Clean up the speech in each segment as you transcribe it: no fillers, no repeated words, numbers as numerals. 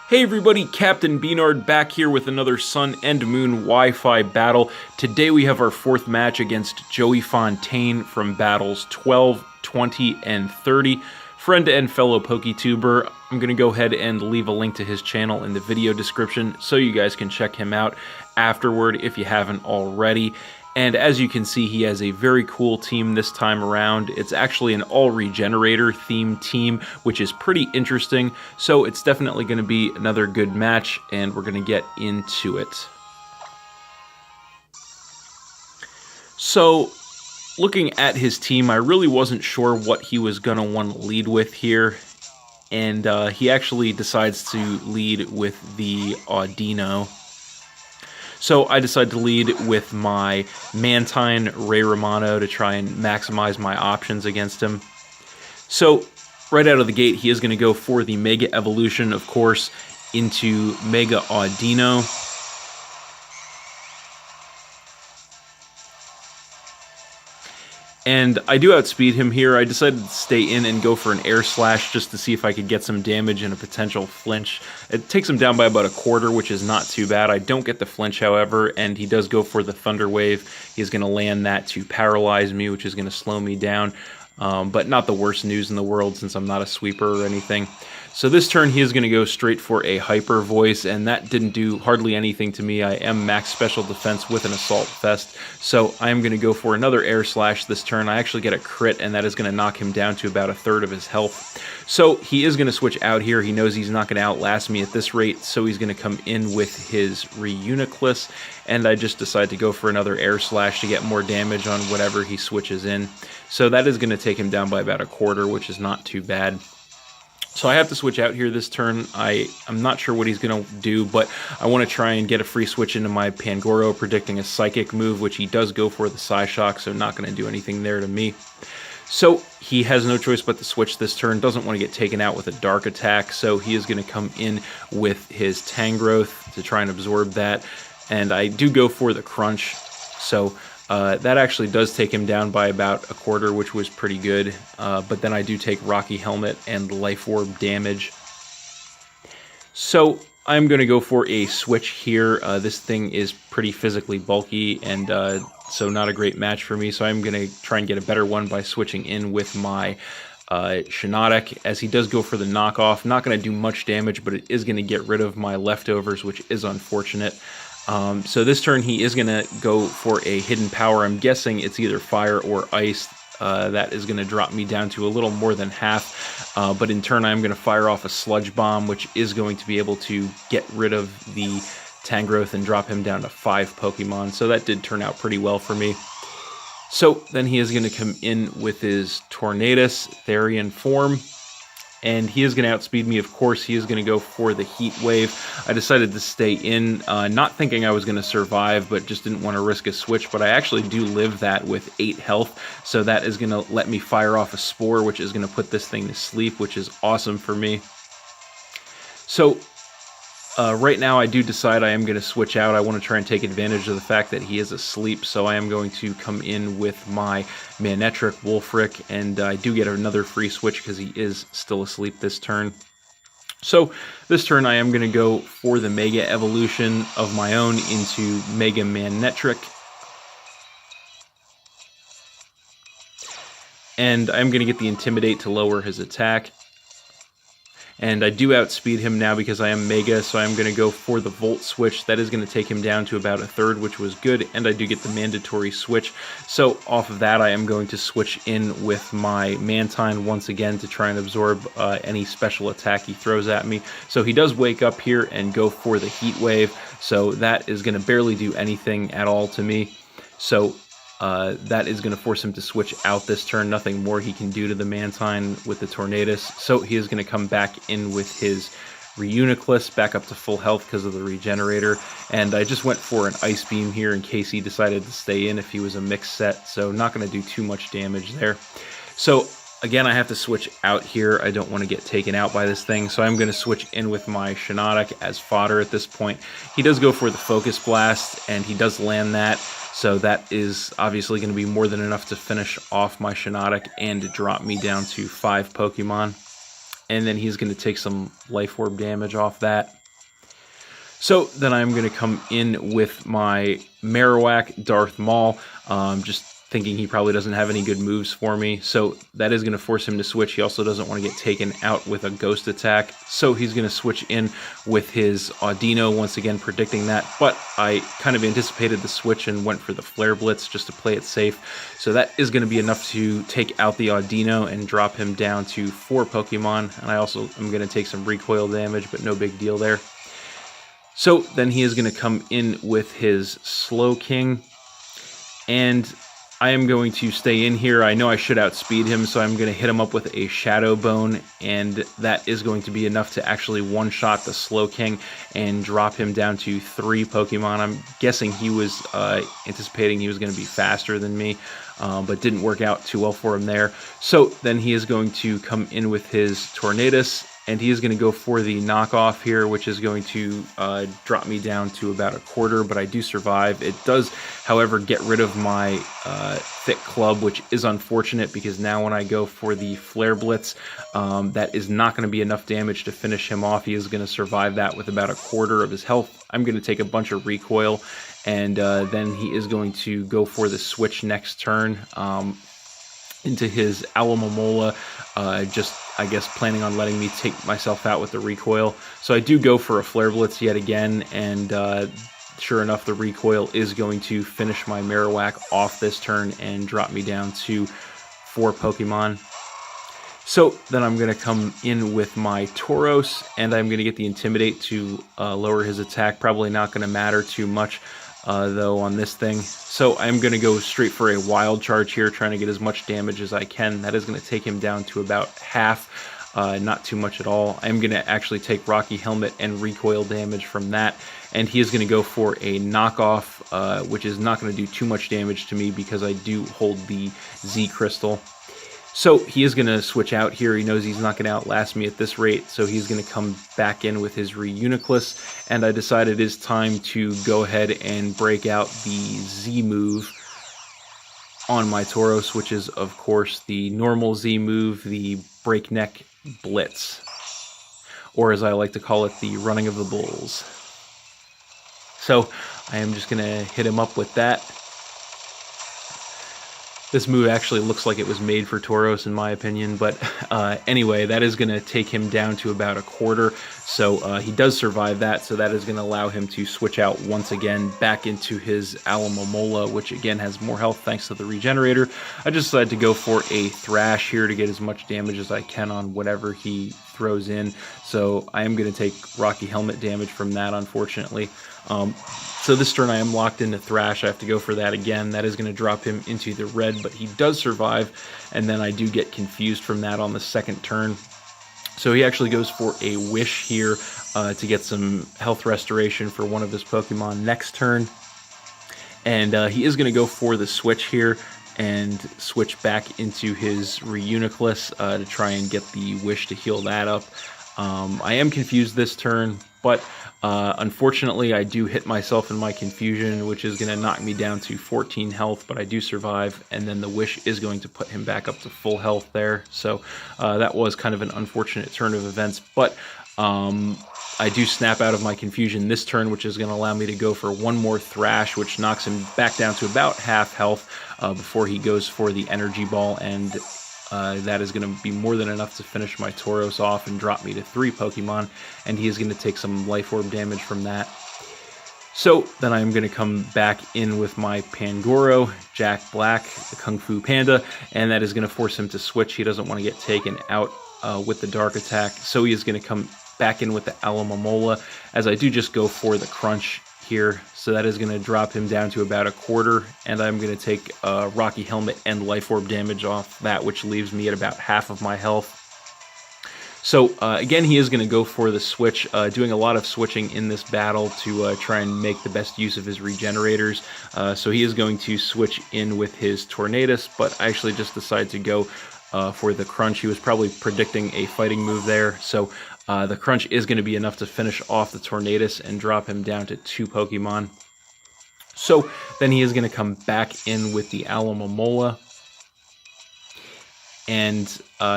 Hey everybody, Captain B-Nard back here with another Sun and Moon Wi-Fi battle. Today we have our fourth match against JoeyFontaine from battles 12, 20, and 30. Friend and fellow PokeTuber. I'm going to go ahead and leave a link to his channel in the video description so you guys can check him out afterward if you haven't already. And as you can see, he has a very cool team this time around. It's actually an all-regenerator themed team, which is pretty interesting. So it's definitely going to be another good match, and we're going to get into it. So, looking at his team, I really wasn't sure what he was going to want to lead with here. And he actually decides to lead with the Audino. So I decided to lead with my Mantine Ray Romano to try and maximize my options against him. So right out of the gate, he is going to go for the Mega Evolution, of course, into Mega Audino. And I do outspeed him here. I decided to stay in and go for an Air Slash just to see if I could get some damage and a potential flinch. It takes him down by about a quarter, which is not too bad. I don't get the flinch, however, and he does go for the Thunder Wave. He's going to land that to paralyze me, which is going to slow me down. But not the worst news in the world since I'm not a sweeper or anything. So this turn he is going to go straight for a Hyper Voice, and that didn't do hardly anything to me. I am max special defense with an Assault Vest, so I am going to go for another Air Slash this turn. I actually get a crit, and that is going to knock him down to about a third of his health. So he is going to switch out here. He knows he's not going to outlast me at this rate, so he's going to come in with his Reuniclus, and I just decide to go for another Air Slash to get more damage on whatever he switches in. So that is going to take him down by about a quarter, which is not too bad. So I have to switch out here this turn. I'm not sure what he's going to do, but I want to try and get a free switch into my Pangoro, predicting a Psychic move, which he does go for the Psyshock, so not going to do anything there to me. So he has no choice but to switch this turn, doesn't want to get taken out with a Dark Attack, so he is going to come in with his Tangrowth to try and absorb that, and I do go for the Crunch, so that actually does take him down by about a quarter, which was pretty good. But then I do take Rocky Helmet and Life Orb damage. So I'm going to go for a switch here. This thing is pretty physically bulky, and so not a great match for me. So I'm going to try and get a better one by switching in with my Shiinotic, as he does go for the knockoff. Not going to do much damage, but it is going to get rid of my leftovers, which is unfortunate. So this turn he is going to go for a hidden power. I'm guessing it's either fire or ice. That is going to drop me down to a little more than half. But in turn I'm going to fire off a Sludge Bomb, which is going to be able to get rid of the Tangrowth and drop him down to 5 Pokemon. So that did turn out pretty well for me. So then he is going to come in with his Tornadus Therian form. And he is going to outspeed me, of course. He is going to go for the Heat Wave. I decided to stay in, not thinking I was going to survive, but just didn't want to risk a switch. But I actually do live that with 8 health, so that is going to let me fire off a Spore, which is going to put this thing to sleep, which is awesome for me. So right now I do decide I am going to switch out. I want to try and take advantage of the fact that he is asleep, so I am going to come in with my Manectric Wolfric, and I do get another free switch because he is still asleep this turn. So this turn I am going to go for the Mega Evolution of my own into Mega Manectric. And I'm going to get the Intimidate to lower his attack. And I do outspeed him now because I am Mega, so I'm going to go for the Volt Switch. That is going to take him down to about a third, which was good, and I do get the mandatory switch. So off of that, I am going to switch in with my Mantine once again to try and absorb any special attack he throws at me. So he does wake up here and go for the Heat Wave, so that is going to barely do anything at all to me. So that is going to force him to switch out this turn. Nothing more he can do to the Mantine with the Tornadus. So he is going to come back in with his Reuniclus back up to full health because of the Regenerator. And I just went for an Ice Beam here in case he decided to stay in if he was a mixed set. So not going to do too much damage there. So again, I have to switch out here. I don't want to get taken out by this thing. So I'm going to switch in with my Shiinotic as fodder at this point. He does go for the Focus Blast, and he does land that. So that is obviously going to be more than enough to finish off my Shiinotic and to drop me down to 5 Pokemon. and then he's going to take some Life Orb damage off that. So then I'm going to come in with my Marowak Darth Maul, just thinking he probably doesn't have any good moves for me. So that is going to force him to switch. He also doesn't want to get taken out with a ghost attack. So he's going to switch in with his Audino, once again predicting that. But I kind of anticipated the switch and went for the Flare Blitz just to play it safe. So that is going to be enough to take out the Audino and drop him down to 4 Pokemon. And I also am going to take some recoil damage, but no big deal there. So then he is going to come in with his Slow King, and I am going to stay in here. I know I should outspeed him, so I'm going to hit him up with a Shadow Bone, and that is going to be enough to actually one-shot the Slow King and drop him down to 3 Pokemon. I'm guessing he was anticipating he was going to be faster than me, but didn't work out too well for him there. So then he is going to come in with his Tornadus, and he is going to go for the knockoff here, which is going to drop me down to about 1/4, but I do survive. It does, however, get rid of my thick club, which is unfortunate because now when I go for the Flare Blitz, that is not going to be enough damage to finish him off. He is going to survive that with about 1/4 of his health. I'm going to take a bunch of recoil, and then he is going to go for the switch next turn into his Alomomola, just, I guess, planning on letting me take myself out with the recoil. So I do go for a Flare Blitz yet again, and sure enough, the recoil is going to finish my Marowak off this turn and drop me down to 4 Pokemon. So then I'm going to come in with my Tauros, and I'm going to get the Intimidate to lower his attack. Probably not going to matter too much, though, on this thing. So I'm going to go straight for a Wild Charge here, trying to get as much damage as I can. That is going to take him down to about half, not too much at all. I'm going to actually take Rocky Helmet and recoil damage from that, and he is going to go for a knockoff, which is not going to do too much damage to me because I do hold the Z Crystal. So he is going to switch out here. He knows he's not going to outlast me at this rate, so he's going to come back in with his Reuniclus, and I decided it is time to go ahead and break out the Z move on my Tauros, which is, of course, the normal Z move, the Breakneck Blitz, or as I like to call it, the Running of the Bulls. So I am just going to hit him up with that. This move actually looks like it was made for Tauros, in my opinion, but anyway, that is going to take him down to about 1/4, so he does survive that, so that is going to allow him to switch out once again back into his Alomomola, which again has more health thanks to the Regenerator. I just decided to go for a Thrash here to get as much damage as I can on whatever he throws in, so I am going to take Rocky Helmet damage from that, unfortunately. So this turn I am locked into Thrash. I have to go for that again. That is going to drop him into the red, but he does survive, and then I do get confused from that on the second turn. So he actually goes for a Wish here to get some health restoration for one of his Pokemon next turn. And he is going to go for the switch here and switch back into his Reuniclus to try and get the Wish to heal that up. I am confused this turn, but unfortunately I do hit myself in my confusion, which is going to knock me down to 14 health, but I do survive, and then the Wish is going to put him back up to full health there. So that was kind of an unfortunate turn of events, but I do snap out of my confusion this turn, which is going to allow me to go for one more Thrash, which knocks him back down to about half health before he goes for the Energy Ball, and that is going to be more than enough to finish my Tauros off and drop me to 3 Pokemon, and he is going to take some Life Orb damage from that. So then I'm going to come back in with my Pangoro, Jack Black, the Kung Fu Panda, and that is going to force him to switch. He doesn't want to get taken out with the Dark Attack, so he is going to come back in with the Alomomola, as I do just go for the Crunch here. So that is going to drop him down to about 1/4, and I'm going to take Rocky Helmet and Life Orb damage off that, which leaves me at about half of my health. So again, he is going to go for the switch, doing a lot of switching in this battle to try and make the best use of his regenerators. So he is going to switch in with his Tornadus, but I actually just decided to go for the Crunch. He was probably predicting a fighting move there, so the Crunch is going to be enough to finish off the Tornadus and drop him down to 2 Pokemon. So then he is going to come back in with the Alomomola. and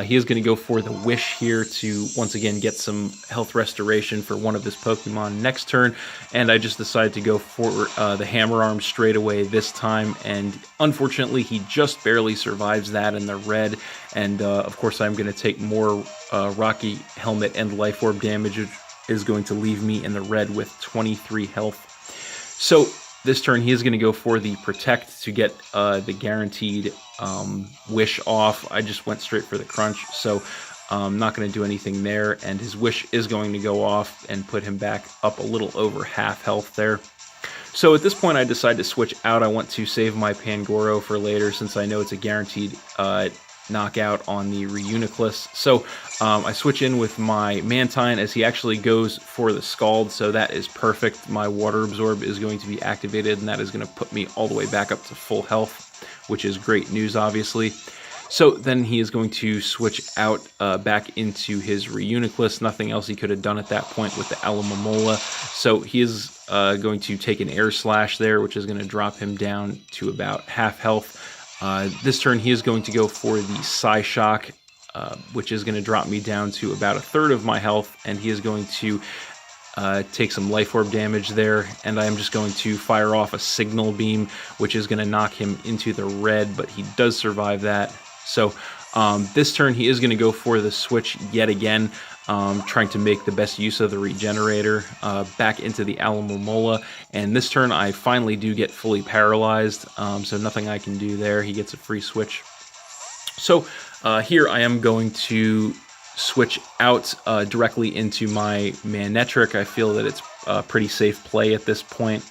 he is going to go for the Wish here to once again get some health restoration for one of his Pokemon next turn, and I just decided to go for the Hammer Arm straight away this time, and unfortunately he just barely survives that in the red, and of course I'm going to take more Rocky Helmet and Life Orb damage, which is going to leave me in the red with 23 health. So this turn he is going to go for the Protect to get the guaranteed Wish off. I just went straight for the Crunch, so I'm not going to do anything there, and his Wish is going to go off and put him back up a little over half health there. So at this point I decide to switch out. I want to save my Pangoro for later since I know it's a guaranteed knockout on the Reuniclus. So I switch in with my Mantine as he actually goes for the Scald, so that is perfect. My Water Absorb is going to be activated, and that is going to put me all the way back up to full health, which is great news, obviously. So then he is going to switch out back into his Reuniclus. Nothing else he could have done at that point with the Alomomola. So he is going to take an Air Slash there, which is going to drop him down to about half health. This turn he is going to go for the Psyshock, which is going to drop me down to about a third of my health, and he is going to take some Life Orb damage there, and I am just going to fire off a Signal Beam, which is going to knock him into the red, but he does survive that. So this turn he is going to go for the switch yet again, trying to make the best use of the Regenerator back into the Alomomola, and this turn I finally do get fully paralyzed, so nothing I can do there. He gets a free switch. So here I am going to switch out directly into my Manectric. I feel that it's a pretty safe play at this point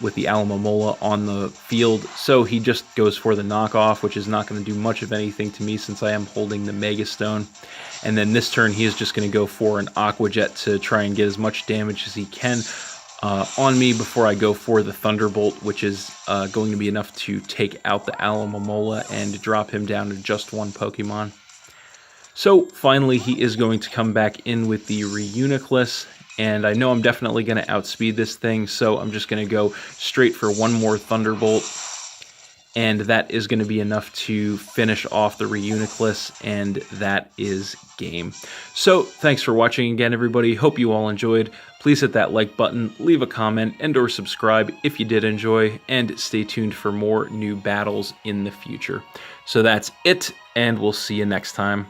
with the Alomomola on the field. So he just goes for the knockoff, which is not going to do much of anything to me since I am holding the Mega Stone. And then this turn he is just going to go for an Aqua Jet to try and get as much damage as he can on me before I go for the Thunderbolt, which is going to be enough to take out the Alomomola and drop him down to just one Pokemon. So finally he is going to come back in with the Reuniclus, and I know I'm definitely going to outspeed this thing, so I'm just going to go straight for one more Thunderbolt, and that is going to be enough to finish off the Reuniclus, and that is game. So thanks for watching again, everybody. Hope you all enjoyed. Please hit that like button, leave a comment, and or subscribe if you did enjoy, and stay tuned for more new battles in the future. So that's it, and we'll see you next time.